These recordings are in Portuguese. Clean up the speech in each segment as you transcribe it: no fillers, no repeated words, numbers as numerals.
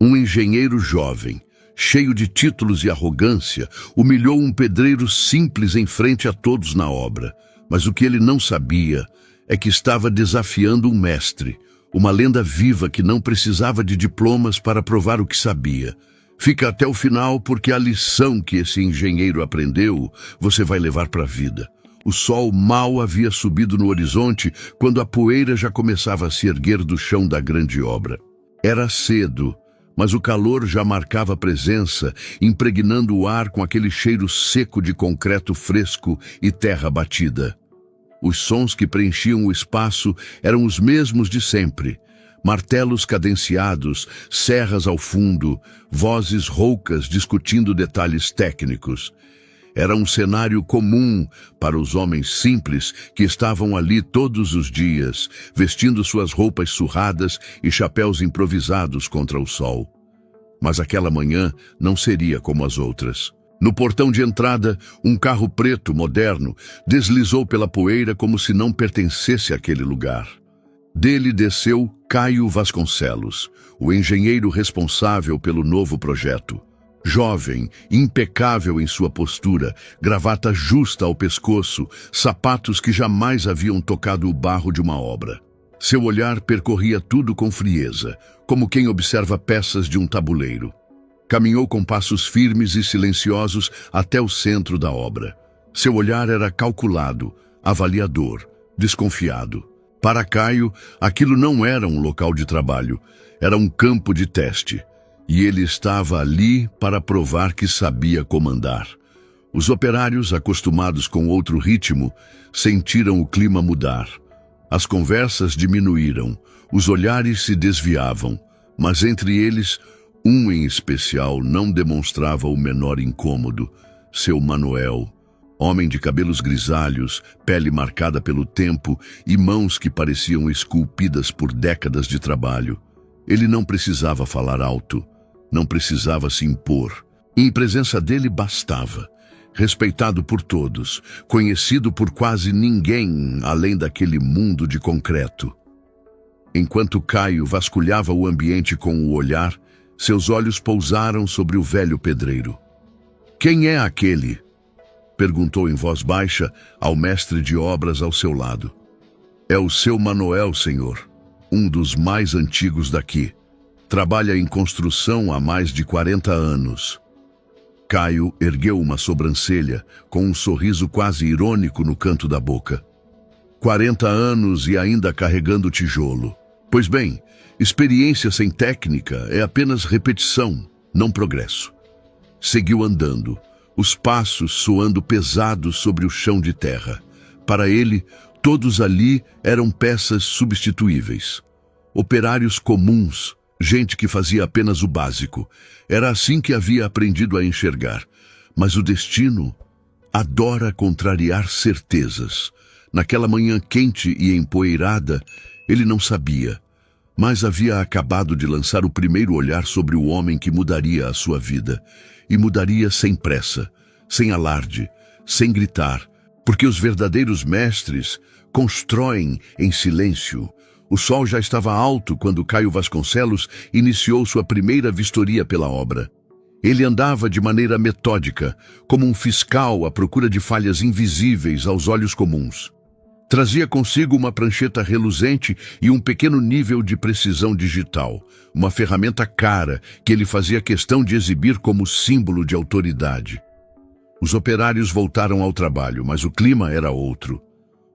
Um engenheiro jovem, cheio de títulos e arrogância, humilhou um pedreiro simples em frente a todos na obra. Mas o que ele não sabia é que estava desafiando um mestre, uma lenda viva que não precisava de diplomas para provar o que sabia. Fica até o final, porque a lição que esse engenheiro aprendeu, você vai levar para a vida. O sol mal havia subido no horizonte quando a poeira já começava a se erguer do chão da grande obra. Era cedo, mas o calor já marcava presença, impregnando o ar com aquele cheiro seco de concreto fresco e terra batida. Os sons que preenchiam o espaço eram os mesmos de sempre. Martelos cadenciados, serras ao fundo, vozes roucas discutindo detalhes técnicos. Era um cenário comum para os homens simples que estavam ali todos os dias, vestindo suas roupas surradas e chapéus improvisados contra o sol. Mas aquela manhã não seria como as outras. No portão de entrada, um carro preto, moderno, deslizou pela poeira como se não pertencesse àquele lugar. Dele desceu Caio Vasconcelos, o engenheiro responsável pelo novo projeto. Jovem, impecável em sua postura, gravata justa ao pescoço, sapatos que jamais haviam tocado o barro de uma obra. Seu olhar percorria tudo com frieza, como quem observa peças de um tabuleiro. Caminhou com passos firmes e silenciosos até o centro da obra. Seu olhar era calculado, avaliador, desconfiado. Para Caio, aquilo não era um local de trabalho, era um campo de teste. E ele estava ali para provar que sabia comandar. Os operários, acostumados com outro ritmo, sentiram o clima mudar. As conversas diminuíram, os olhares se desviavam, mas entre eles, um em especial não demonstrava o menor incômodo, seu Manuel. Homem de cabelos grisalhos, pele marcada pelo tempo e mãos que pareciam esculpidas por décadas de trabalho. Ele não precisava falar alto, não precisava se impor. Em presença dele bastava. Respeitado por todos, conhecido por quase ninguém além daquele mundo de concreto. Enquanto Caio vasculhava o ambiente com o olhar, seus olhos pousaram sobre o velho pedreiro. "Quem é aquele?" perguntou em voz baixa ao mestre de obras ao seu lado. "É o seu Manuel, senhor, um dos mais antigos daqui. Trabalha em construção há mais de 40 anos. Caio ergueu uma sobrancelha, com um sorriso quase irônico no canto da boca. 40 anos e ainda carregando tijolo. Pois bem, experiência sem técnica é apenas repetição, não progresso. Seguiu andando, os passos soando pesados sobre o chão de terra. Para ele, todos ali eram peças substituíveis. Operários comuns, gente que fazia apenas o básico. Era assim que havia aprendido a enxergar. Mas o destino adora contrariar certezas. Naquela manhã quente e empoeirada, ele não sabia, mas havia acabado de lançar o primeiro olhar sobre o homem que mudaria a sua vida. E mudaria sem pressa, sem alarde, sem gritar, porque os verdadeiros mestres constroem em silêncio. O sol já estava alto quando Caio Vasconcelos iniciou sua primeira vistoria pela obra. Ele andava de maneira metódica, como um fiscal à procura de falhas invisíveis aos olhos comuns. Trazia consigo uma prancheta reluzente e um pequeno nível de precisão digital, uma ferramenta cara que ele fazia questão de exibir como símbolo de autoridade. Os operários voltaram ao trabalho, mas o clima era outro.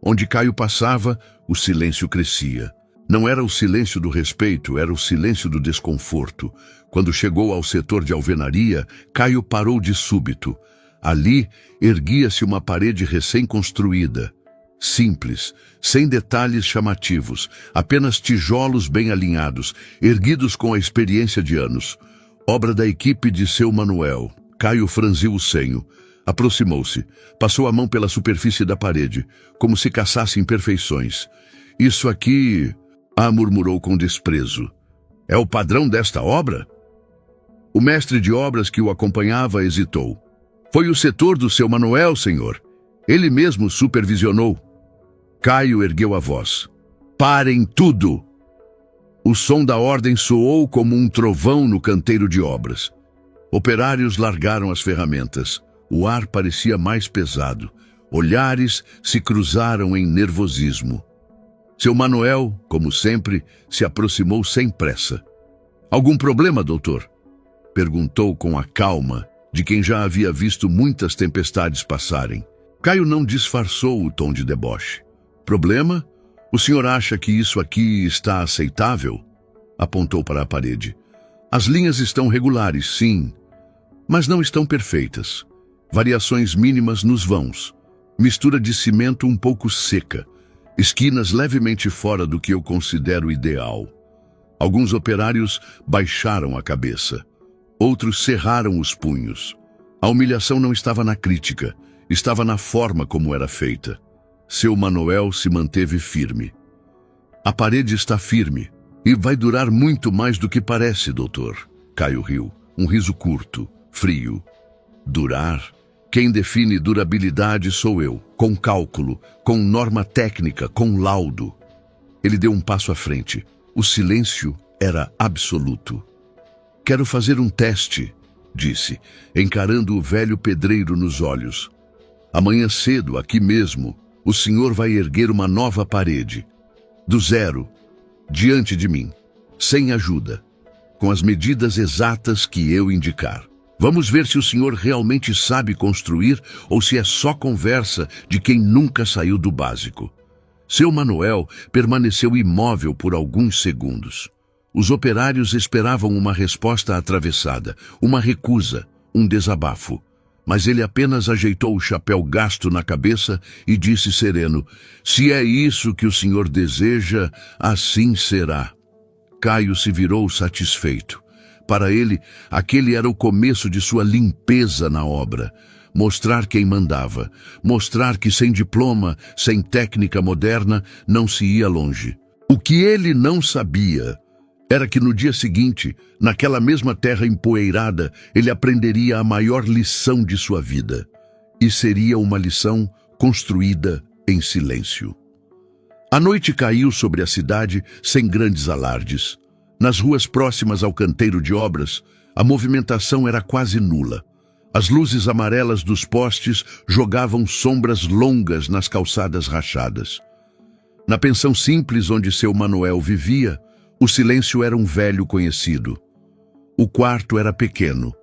Onde Caio passava, o silêncio crescia. Não era o silêncio do respeito, era o silêncio do desconforto. Quando chegou ao setor de alvenaria, Caio parou de súbito. Ali erguia-se uma parede recém-construída. Simples, sem detalhes chamativos, apenas tijolos bem alinhados, erguidos com a experiência de anos. Obra da equipe de seu Manuel. Caio franziu o senho. Aproximou-se, passou a mão pela superfície da parede, como se caçasse imperfeições. "Isso aqui..." murmurou com desprezo. "É o padrão desta obra?" O mestre de obras que o acompanhava hesitou. "Foi o setor do seu Manuel, senhor. Ele mesmo supervisionou." Caio ergueu a voz. "Parem tudo!" O som da ordem soou como um trovão no canteiro de obras. Operários largaram as ferramentas. O ar parecia mais pesado. Olhares se cruzaram em nervosismo. Seu Manuel, como sempre, se aproximou sem pressa. "Algum problema, doutor?" perguntou com a calma de quem já havia visto muitas tempestades passarem. Caio não disfarçou o tom de deboche. "Problema? O senhor acha que isso aqui está aceitável?" Apontou para a parede. "As linhas estão regulares, sim, mas não estão perfeitas. Variações mínimas nos vãos. Mistura de cimento um pouco seca. Esquinas levemente fora do que eu considero ideal." Alguns operários baixaram a cabeça. Outros cerraram os punhos. A humilhação não estava na crítica, estava na forma como era feita. Seu Manuel se manteve firme. "A parede está firme e vai durar muito mais do que parece, doutor." Caio riu, um riso curto, frio. "Durar? Quem define durabilidade sou eu, com cálculo, com norma técnica, com laudo." Ele deu um passo à frente. O silêncio era absoluto. "Quero fazer um teste", disse, encarando o velho pedreiro nos olhos. "Amanhã cedo, aqui mesmo, o senhor vai erguer uma nova parede. Do zero, diante de mim, sem ajuda, com as medidas exatas que eu indicar. Vamos ver se o senhor realmente sabe construir ou se é só conversa de quem nunca saiu do básico." Seu Manuel permaneceu imóvel por alguns segundos. Os operários esperavam uma resposta atravessada, uma recusa, um desabafo. Mas ele apenas ajeitou o chapéu gasto na cabeça e disse sereno: "Se é isso que o senhor deseja, assim será." Caio se virou satisfeito. Para ele, aquele era o começo de sua limpeza na obra. Mostrar quem mandava, mostrar que sem diploma, sem técnica moderna, não se ia longe. O que ele não sabia era que no dia seguinte, naquela mesma terra empoeirada, ele aprenderia a maior lição de sua vida. E seria uma lição construída em silêncio. A noite caiu sobre a cidade sem grandes alardes. Nas ruas próximas ao canteiro de obras, a movimentação era quase nula. As luzes amarelas dos postes jogavam sombras longas nas calçadas rachadas. Na pensão simples onde seu Manuel vivia, o silêncio era um velho conhecido. O quarto era pequeno,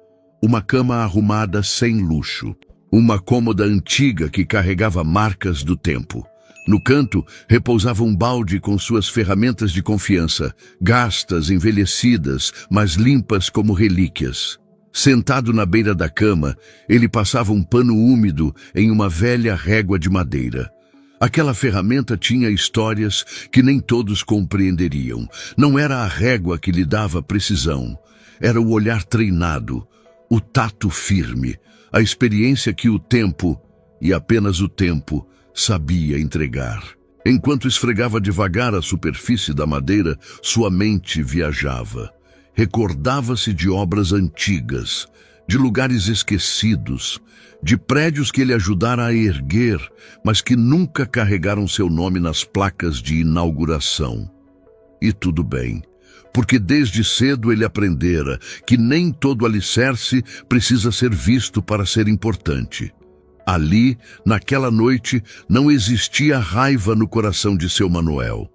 uma cama arrumada sem luxo, uma cômoda antiga que carregava marcas do tempo. No canto, repousava um balde com suas ferramentas de confiança, gastas, envelhecidas, mas limpas como relíquias. Sentado na beira da cama, ele passava um pano úmido em uma velha régua de madeira. Aquela ferramenta tinha histórias que nem todos compreenderiam. Não era a régua que lhe dava precisão. Era o olhar treinado, o tato firme, a experiência que o tempo, e apenas o tempo, sabia entregar. Enquanto esfregava devagar a superfície da madeira, sua mente viajava. Recordava-se de obras antigas, de lugares esquecidos, de prédios que ele ajudara a erguer, mas que nunca carregaram seu nome nas placas de inauguração. E tudo bem, porque desde cedo ele aprendera que nem todo alicerce precisa ser visto para ser importante. Ali, naquela noite, não existia raiva no coração de seu Manuel.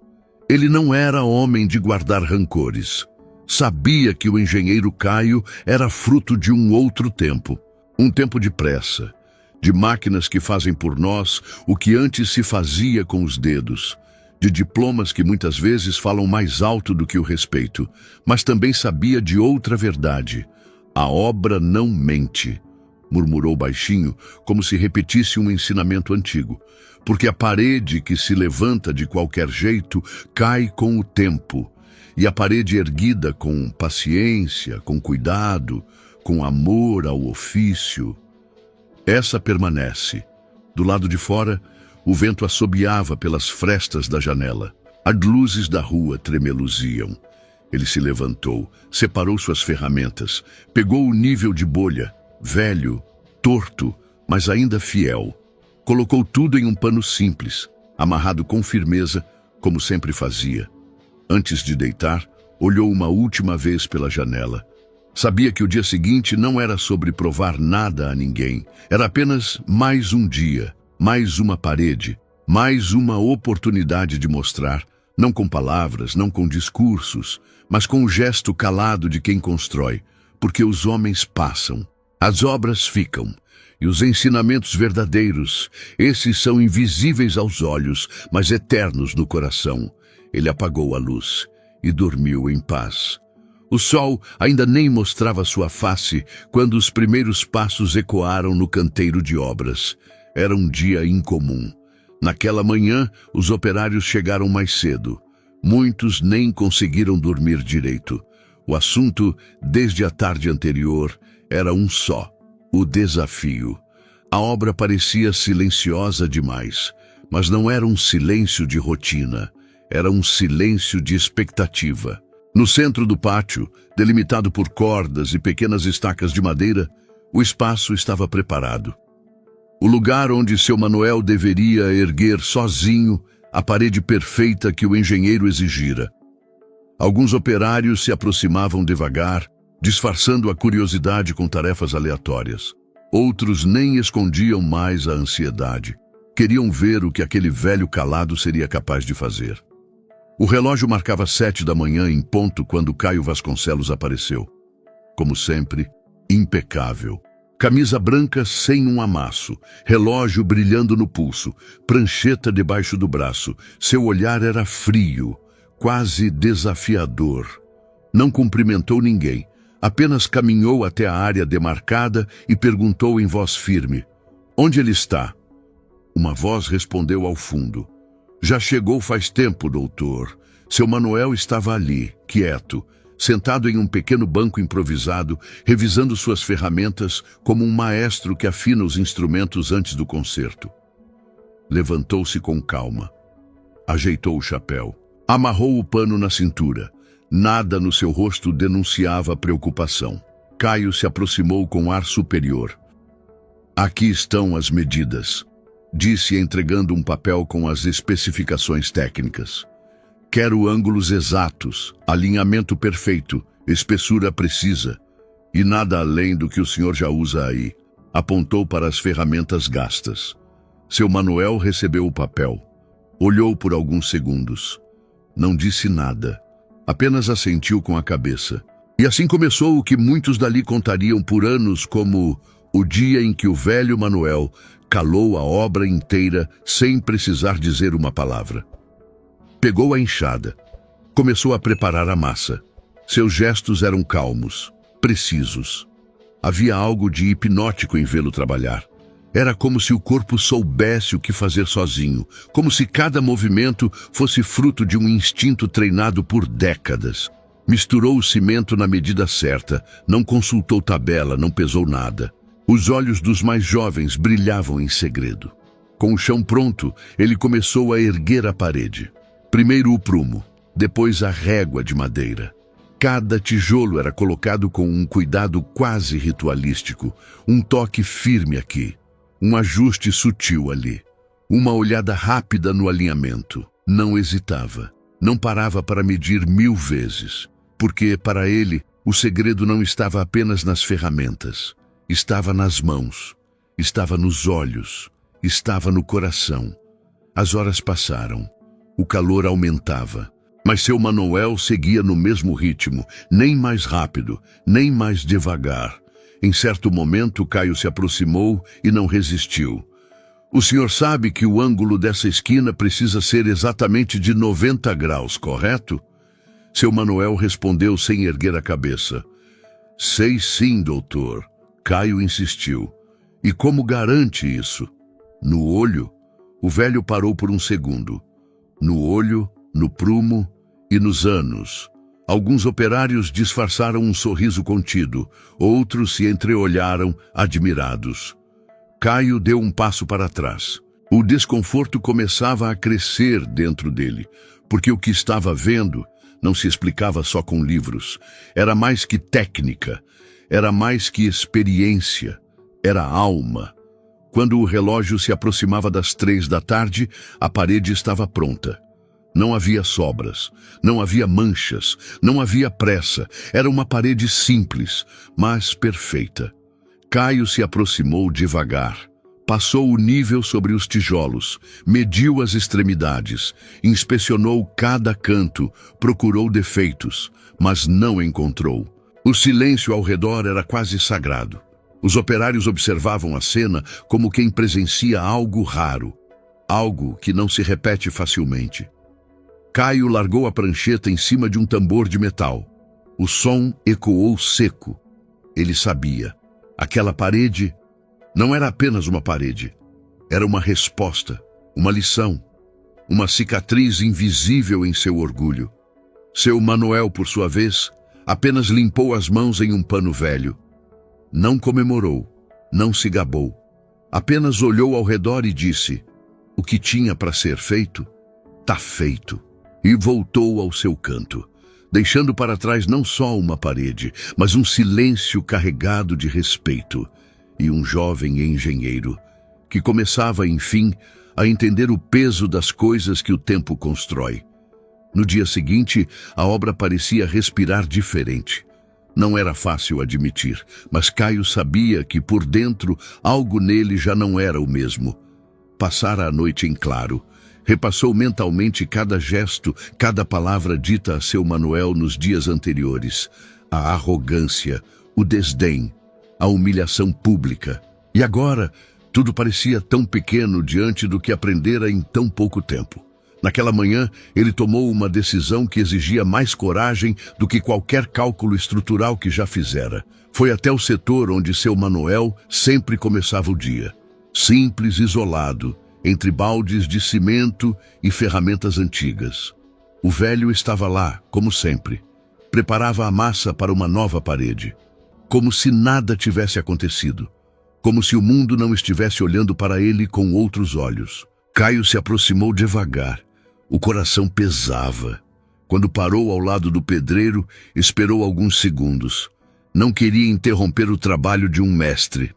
Ele não era homem de guardar rancores. Sabia que o engenheiro Caio era fruto de um outro tempo. Um tempo de pressa, de máquinas que fazem por nós o que antes se fazia com os dedos, de diplomas que muitas vezes falam mais alto do que o respeito, mas também sabia de outra verdade. A obra não mente, murmurou baixinho, como se repetisse um ensinamento antigo, porque a parede que se levanta de qualquer jeito cai com o tempo, e a parede erguida com paciência, com cuidado, com amor ao ofício, essa permanece. Do lado de fora, o vento assobiava pelas frestas da janela. As luzes da rua tremeluziam. Ele se levantou, separou suas ferramentas, pegou o nível de bolha, velho, torto, mas ainda fiel. Colocou tudo em um pano simples, amarrado com firmeza, como sempre fazia. Antes de deitar, Olhou uma última vez pela janela. Sabia que o dia seguinte não era sobre provar nada a ninguém. Era apenas mais um dia, mais uma parede, mais uma oportunidade de mostrar, não com palavras, não com discursos, mas com o gesto calado de quem constrói, porque os homens passam, as obras ficam, e os ensinamentos verdadeiros, esses são invisíveis aos olhos, mas eternos no coração. Ele apagou a luz e dormiu em paz. O sol ainda nem mostrava sua face quando os primeiros passos ecoaram no canteiro de obras. Era um dia incomum. Naquela manhã, os operários chegaram mais cedo. Muitos nem conseguiram dormir direito. O assunto, desde a tarde anterior, era um só: o desafio. A obra parecia silenciosa demais, mas não era um silêncio de rotina, era um silêncio de expectativa. No centro do pátio, delimitado por cordas e pequenas estacas de madeira, o espaço estava preparado. O lugar onde seu Manuel deveria erguer sozinho a parede perfeita que o engenheiro exigira. Alguns operários se aproximavam devagar, disfarçando a curiosidade com tarefas aleatórias. Outros nem escondiam mais a ansiedade. Queriam ver o que aquele velho calado seria capaz de fazer. O relógio marcava 7 da manhã em ponto quando Caio Vasconcelos apareceu. Como sempre, impecável. Camisa branca sem um amasso, relógio brilhando no pulso, prancheta debaixo do braço. Seu olhar era frio, quase desafiador. Não cumprimentou ninguém, apenas caminhou até a área demarcada e perguntou em voz firme: "Onde ele está?" Uma voz respondeu ao fundo: "Já chegou faz tempo, doutor. Seu Manuel estava ali, quieto, sentado em um pequeno banco improvisado, revisando suas ferramentas como um maestro que afina os instrumentos antes do concerto." Levantou-se com calma. Ajeitou o chapéu. Amarrou o pano na cintura. Nada no seu rosto denunciava preocupação. Caio se aproximou com ar superior. "Aqui estão as medidas", disse entregando um papel com as especificações técnicas. "Quero ângulos exatos, alinhamento perfeito, espessura precisa. E nada além do que o senhor já usa aí." Apontou para as ferramentas gastas. Seu Manuel recebeu o papel. Olhou por alguns segundos. Não disse nada. Apenas assentiu com a cabeça. E assim começou o que muitos dali contariam por anos como o dia em que o velho Manuel calou a obra inteira sem precisar dizer uma palavra. Pegou a enxada. Começou a preparar a massa. Seus gestos eram calmos, precisos. Havia algo de hipnótico em vê-lo trabalhar. Era como se o corpo soubesse o que fazer sozinho, como se cada movimento fosse fruto de um instinto treinado por décadas. Misturou o cimento na medida certa, não consultou tabela, não pesou nada. Os olhos dos mais jovens brilhavam em segredo. Com o chão pronto, ele começou a erguer a parede. Primeiro o prumo, depois a régua de madeira. Cada tijolo era colocado com um cuidado quase ritualístico, um toque firme aqui, um ajuste sutil ali, uma olhada rápida no alinhamento. Não hesitava, não parava para medir 1000 vezes, porque, para ele, o segredo não estava apenas nas ferramentas, estava nas mãos, estava nos olhos, estava no coração. As horas passaram. O calor aumentava, mas seu Manuel seguia no mesmo ritmo, nem mais rápido, nem mais devagar. Em certo momento, Caio se aproximou e não resistiu. "O senhor sabe que o ângulo dessa esquina precisa ser exatamente de 90 graus, correto?" Seu Manuel respondeu sem erguer a cabeça. "Sei sim, doutor." Caio insistiu. "E como garante isso?" "No olho." O velho parou por um segundo. No olho, no prumo e nos anos. Alguns operários disfarçaram um sorriso contido, outros se entreolharam, admirados. Caio deu um passo para trás. O desconforto começava a crescer dentro dele, porque o que estava vendo não se explicava só com livros. Era mais que técnica, era mais que experiência, era alma. Quando o relógio se aproximava das 3 da tarde, a parede estava pronta. Não havia sobras, não havia manchas, não havia pressa. Era uma parede simples, mas perfeita. Caio se aproximou devagar. Passou o nível sobre os tijolos, mediu as extremidades, inspecionou cada canto, procurou defeitos, mas não encontrou. O silêncio ao redor era quase sagrado. Os operários observavam a cena como quem presencia algo raro, algo que não se repete facilmente. Caio largou a prancheta em cima de um tambor de metal. O som ecoou seco. Ele sabia. Aquela parede não era apenas uma parede. Era uma resposta, uma lição, uma cicatriz invisível em seu orgulho. Seu Manuel, por sua vez, apenas limpou as mãos em um pano velho. Não comemorou, não se gabou. Apenas olhou ao redor e disse: o que tinha para ser feito, tá feito. E voltou ao seu canto, deixando para trás não só uma parede, mas um silêncio carregado de respeito, e um jovem engenheiro, que começava, enfim, a entender o peso das coisas que o tempo constrói. No dia seguinte, a obra parecia respirar diferente. Não era fácil admitir, mas Caio sabia que por dentro algo nele já não era o mesmo. Passara a noite em claro. Repassou mentalmente cada gesto, cada palavra dita a seu Manuel nos dias anteriores. A arrogância, o desdém, a humilhação pública. E agora, tudo parecia tão pequeno diante do que aprendera em tão pouco tempo. Naquela manhã, ele tomou uma decisão que exigia mais coragem do que qualquer cálculo estrutural que já fizera. Foi até o setor onde seu Manuel sempre começava o dia. Simples, isolado, entre baldes de cimento e ferramentas antigas. O velho estava lá, como sempre. Preparava a massa para uma nova parede. Como se nada tivesse acontecido. Como se o mundo não estivesse olhando para ele com outros olhos. Caio se aproximou devagar. O coração pesava. Quando parou ao lado do pedreiro, esperou alguns segundos. Não queria interromper o trabalho de um mestre.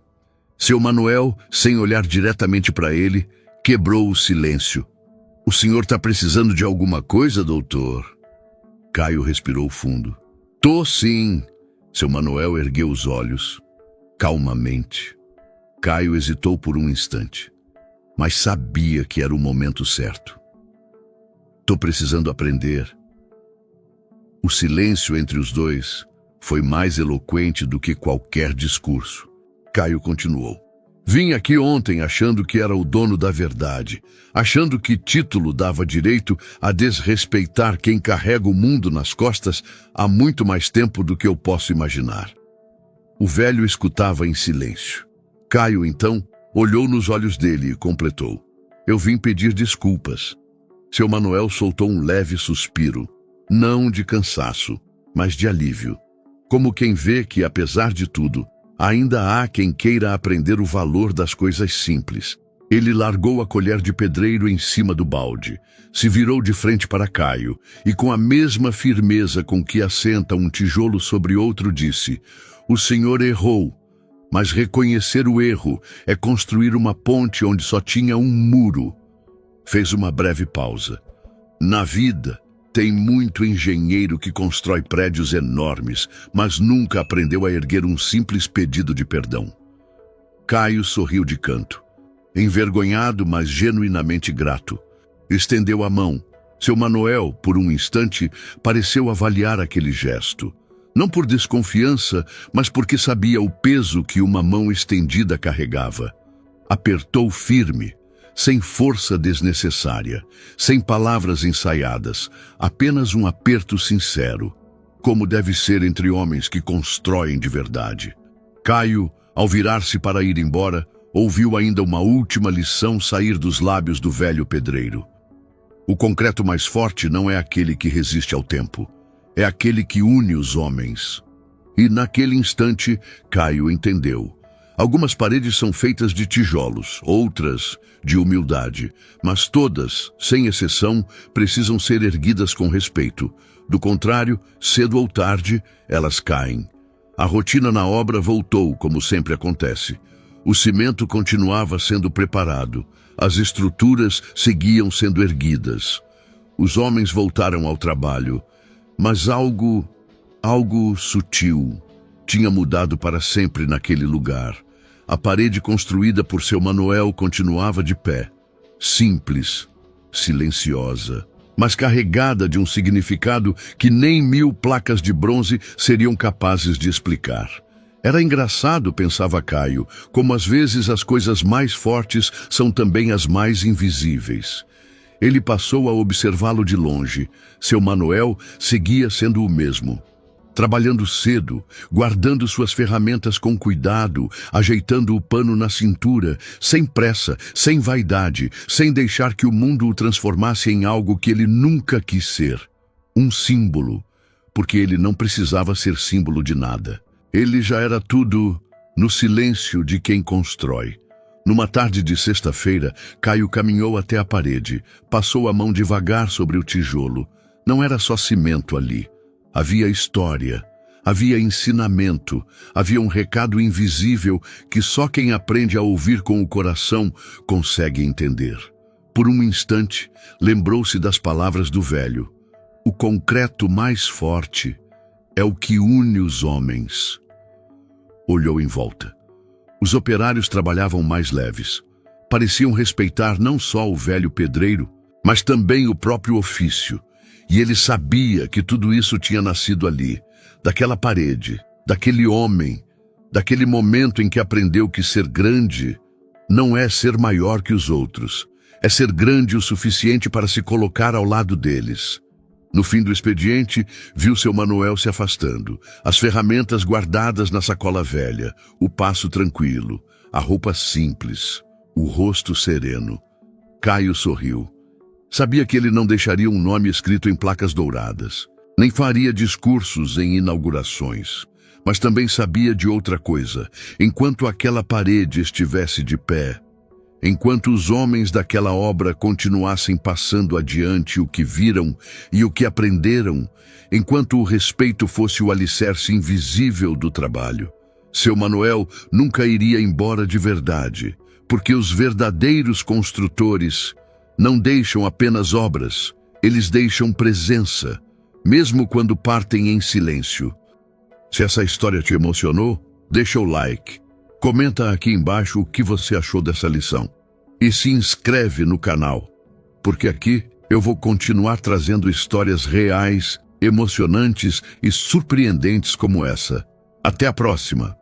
Seu Manuel, sem olhar diretamente para ele, quebrou o silêncio. O senhor está precisando de alguma coisa, doutor? Caio respirou fundo. Tô sim. Seu Manuel ergueu os olhos, calmamente. Caio hesitou por um instante, mas sabia que era o momento certo. Tô precisando aprender. O silêncio entre os dois foi mais eloquente do que qualquer discurso. Caio continuou. Vim aqui ontem achando que era o dono da verdade, achando que título dava direito a desrespeitar quem carrega o mundo nas costas há muito mais tempo do que eu posso imaginar. O velho escutava em silêncio. Caio, então, olhou nos olhos dele e completou. Eu vim pedir desculpas. Seu Manuel soltou um leve suspiro, não de cansaço, mas de alívio. Como quem vê que, apesar de tudo, ainda há quem queira aprender o valor das coisas simples. Ele largou a colher de pedreiro em cima do balde, se virou de frente para Caio e, com a mesma firmeza com que assenta um tijolo sobre outro, disse: o senhor errou, mas reconhecer o erro é construir uma ponte onde só tinha um muro. Fez uma breve pausa. Na vida, tem muito engenheiro que constrói prédios enormes, mas nunca aprendeu a erguer um simples pedido de perdão. Caio sorriu de canto. Envergonhado, mas genuinamente grato. Estendeu a mão. Seu Manuel, por um instante, pareceu avaliar aquele gesto. Não por desconfiança, mas porque sabia o peso que uma mão estendida carregava. Apertou firme, sem força desnecessária, sem palavras ensaiadas, apenas um aperto sincero, como deve ser entre homens que constroem de verdade. Caio, ao virar-se para ir embora, ouviu ainda uma última lição sair dos lábios do velho pedreiro. O concreto mais forte não é aquele que resiste ao tempo, é aquele que une os homens. E naquele instante, Caio entendeu. Algumas paredes são feitas de tijolos, outras de humildade, mas todas, sem exceção, precisam ser erguidas com respeito. Do contrário, cedo ou tarde, elas caem. A rotina na obra voltou, como sempre acontece. O cimento continuava sendo preparado, as estruturas seguiam sendo erguidas. Os homens voltaram ao trabalho, mas algo sutil tinha mudado para sempre naquele lugar. A parede construída por seu Manuel continuava de pé, simples, silenciosa, mas carregada de um significado que nem 1000 placas de bronze seriam capazes de explicar. Era engraçado, pensava Caio, como às vezes as coisas mais fortes são também as mais invisíveis. Ele passou a observá-lo de longe. Seu Manuel seguia sendo o mesmo. Trabalhando cedo, guardando suas ferramentas com cuidado, ajeitando o pano na cintura, sem pressa, sem vaidade, sem deixar que o mundo o transformasse em algo que ele nunca quis ser. Um símbolo, porque ele não precisava ser símbolo de nada. Ele já era tudo no silêncio de quem constrói. Numa tarde de sexta-feira, Caio caminhou até a parede, passou a mão devagar sobre o tijolo. Não era só cimento ali. Havia história, havia ensinamento, havia um recado invisível que só quem aprende a ouvir com o coração consegue entender. Por um instante, lembrou-se das palavras do velho. O concreto mais forte é o que une os homens. Olhou em volta. Os operários trabalhavam mais leves. Pareciam respeitar não só o velho pedreiro, mas também o próprio ofício. E ele sabia que tudo isso tinha nascido ali, daquela parede, daquele homem, daquele momento em que aprendeu que ser grande não é ser maior que os outros, é ser grande o suficiente para se colocar ao lado deles. No fim do expediente, viu seu Manuel se afastando, as ferramentas guardadas na sacola velha, o passo tranquilo, a roupa simples, o rosto sereno. Caio sorriu. Sabia que ele não deixaria um nome escrito em placas douradas, nem faria discursos em inaugurações, mas também sabia de outra coisa. Enquanto aquela parede estivesse de pé, enquanto os homens daquela obra continuassem passando adiante o que viram e o que aprenderam, enquanto o respeito fosse o alicerce invisível do trabalho, seu Manuel nunca iria embora de verdade, porque os verdadeiros construtores não deixam apenas obras, eles deixam presença, mesmo quando partem em silêncio. Se essa história te emocionou, deixa o like. Comenta aqui embaixo o que você achou dessa lição. E se inscreve no canal, porque aqui eu vou continuar trazendo histórias reais, emocionantes e surpreendentes como essa. Até a próxima!